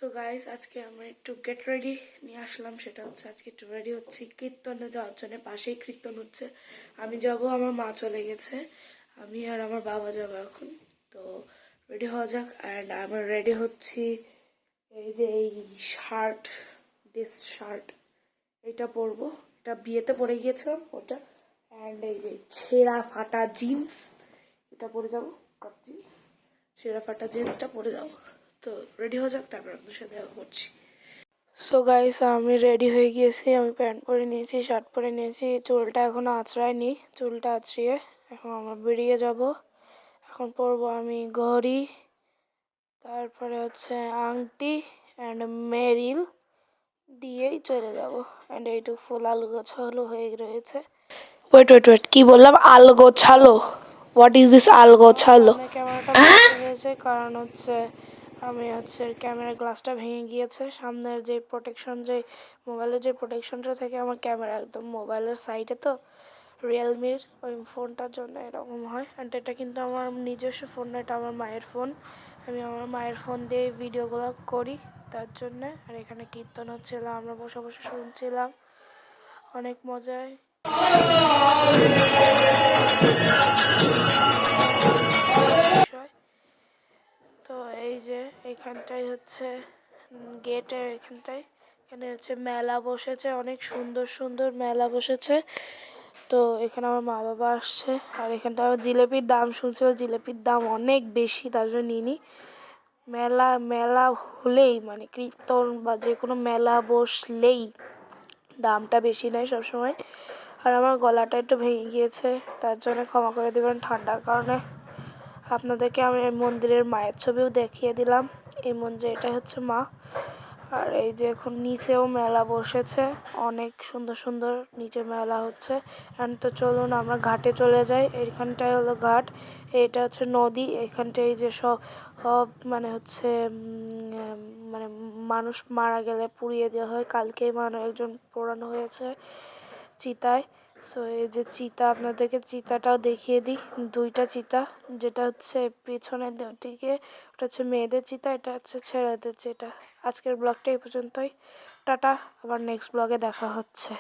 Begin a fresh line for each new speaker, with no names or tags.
So guys, আজকে আমরা একটু গেট রেডি নিয়ে আসলাম। সেটা হচ্ছে আজকে একটু রেডি হচ্ছি কীর্তনে যাওয়ার জন্য। পাশেই কীর্তন হচ্ছে, আমি যাব, আমার মা চলে গেছে, আমি আর আমার বাবা যাবো এখন। তো রেডি হওয়া যাক। অ্যান্ড আমরা রেডি হচ্ছি। এই যে এই শার্ট, দিস শার্ট, এটা পরবো, এটা বিয়েতে পরে গিয়েছিলাম ওটা। অ্যান্ড এই যে ছেঁড়া ফাটা জিন্স, এটা পরে যাবো, টপ জিন্স, ছেঁড়া ফাটা জিন্সটা পরে যাবো। তো রেডি হয়ে যাক, তারপর আপনার সাথে দেখা করছি। সো গাইস, আমি রেডি হয়ে গিয়েছি। আমি প্যান্ট পরে নিয়েছি, শার্ট পরে নিয়েছি, চুলটা এখনো আঁচড়াইনি, চুলটা আঁচড়িয়ে এখন আমরা বেরিয়ে যাব। এখন পরবো আমি ঘড়ি, তারপরে হচ্ছে আংটি অ্যান্ড মেরিল দিয়েই চলে যাব। অ্যান্ড এইটু ফুল আলগোছালো হয়ে রয়েছে। ওয়েট ওয়েট ওয়েট, কি বললাম? আলগোছালো? হোয়াট ইজ দিস আলগোছালো? ক্যামেরাটা বসে হয়েছে কারণ হচ্ছে আমি হচ্ছে ক্যামেরার গ্লাসটা ভেঙে গিয়েছে। সামনের যে প্রোটেকশন, যে মোবাইলের যে প্রোটেকশনটা থাকে, আমার ক্যামেরা একদম মোবাইলের সাইডে, তো রিয়েলমির ওই ফোনটার জন্য এরকম হয়। অ্যান্ড এটা কিন্তু আমার নিজস্ব ফোন না, এটা আমার মায়ের ফোন। আমি আমার মায়ের ফোন দিয়ে ভিডিওগুলো করি, তার জন্যে। আর এখানে কীর্তন হচ্ছিল, আমরা বসে বসে শুনছিলাম, অনেক মজায়। তো এই যে এখানটাই হচ্ছে গেটের এখানটায়, এখানে হচ্ছে মেলা বসেছে, অনেক সুন্দর সুন্দর মেলা বসেছে। তো এখানে আমার মা বাবা আসছে। আর এখানটা জিলেপির দাম শুনছিল, জিলেপির দাম অনেক বেশি, তার জন্য নিইনি। মেলা মেলা হলেই, মানে কীর্তন বা যে কোনো মেলা বসলেই দামটা বেশি নেয় সবসময়। আর আমার গলাটা একটু ভেঙে গিয়েছে, তার জন্য ক্ষমা করে দেবেন ঠান্ডার কারণে। আপনাদেরকে আমি এই মন্দিরের মায়ের ছবিও দেখিয়ে দিলাম। এই মন্দিরে এটাই হচ্ছে মা। আর এই যে এখন নিচেও মেলা বসেছে, অনেক সুন্দর সুন্দর নিচে মেলা হচ্ছে। অ্যান্ড তো চলুন আমরা ঘাটে চলে যাই। এইখানটায় হলো ঘাট, এটা হচ্ছে নদী। এখানটায় যে সব মানে হচ্ছে মানে মানুষ মারা গেলে পুড়িয়ে দেওয়া হয়। কালকেই একজন পোড়ানো হয়েছে চিতায়। সো এই যে চিতা, আপনাদেরকে চিতাটাও দেখিয়ে দিই। দুইটা চিতা, যেটা হচ্ছে পেছনের দিকে ওটা হচ্ছে মেয়েদের চিতা, এটা হচ্ছে ছেলেদের চিতা। আজকের ব্লগটা এই পর্যন্তই। টাটা, আবার নেক্সট ব্লগে দেখা হচ্ছে।